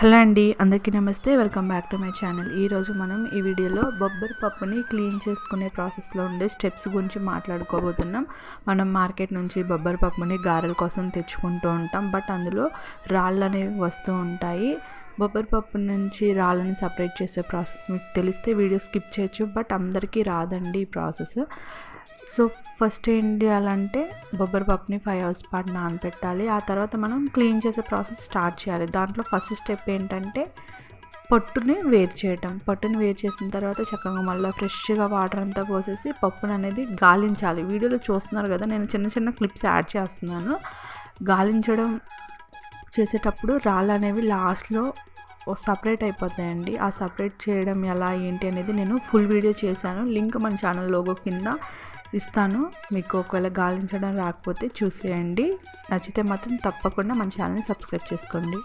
Hello అండి, అందరికీ నమస్తే. Welcome back to my channel. ఈరోజు మనం ఈ వీడియోలో బొబ్బరి పప్పుని క్లీన్ చేసుకునే ప్రాసెస్లో ఉండే స్టెప్స్ గురించి మాట్లాడుకోబోతున్నాం. మనం మార్కెట్ నుంచి బొబ్బరి పప్పుని గారెల కోసం తెచ్చుకుంటూ ఉంటాం, బట్ అందులో రాళ్ళు అనేవి వస్తూ ఉంటాయి. బొబ్బరి పప్పు నుంచి రాళ్ళని సపరేట్ చేసే ప్రాసెస్ మీకు తెలిస్తే వీడియో స్కిప్ చేయొచ్చు, బట్ అందరికీ రాదండి ఈ ప్రాసెస్. సో ఫస్ట్ ఏం చేయాలంటే బొబ్బరి పప్పుని 5 hours పాటు నానబెట్టాలి. ఆ తర్వాత మనం క్లీన్ చేసే ప్రాసెస్ స్టార్ట్ చేయాలి. దాంట్లో ఫస్ట్ స్టెప్ ఏంటంటే పొట్టుని వేరు చేయటం. పొట్టుని వేరు చేసిన తర్వాత చక్కగా మళ్ళీ ఫ్రెష్గా వాటర్ అంతా పోసేసి పప్పుని అనేది గాలించాలి. వీడియోలో చూస్తున్నారు కదా, నేను చిన్న చిన్న క్లిప్స్ యాడ్ చేస్తున్నాను. గాలించడం చేసేటప్పుడు రాళ్ళు అనేవి లాస్ట్లో సపరేట్ అయిపోతాయండి. ఆ సపరేట్ చేయడం ఎలా ఏంటి అనేది నేను ఫుల్ వీడియో చేశాను. లింక్ మన ఛానల్ లోగో కింద ఇస్తాను. మీకు ఒకవేళ గాలించడం రాకపోతే చూసేయండి. నచ్చితే మాత్రం తప్పకుండా మన ఛానల్ని సబ్స్క్రైబ్ చేసుకోండి.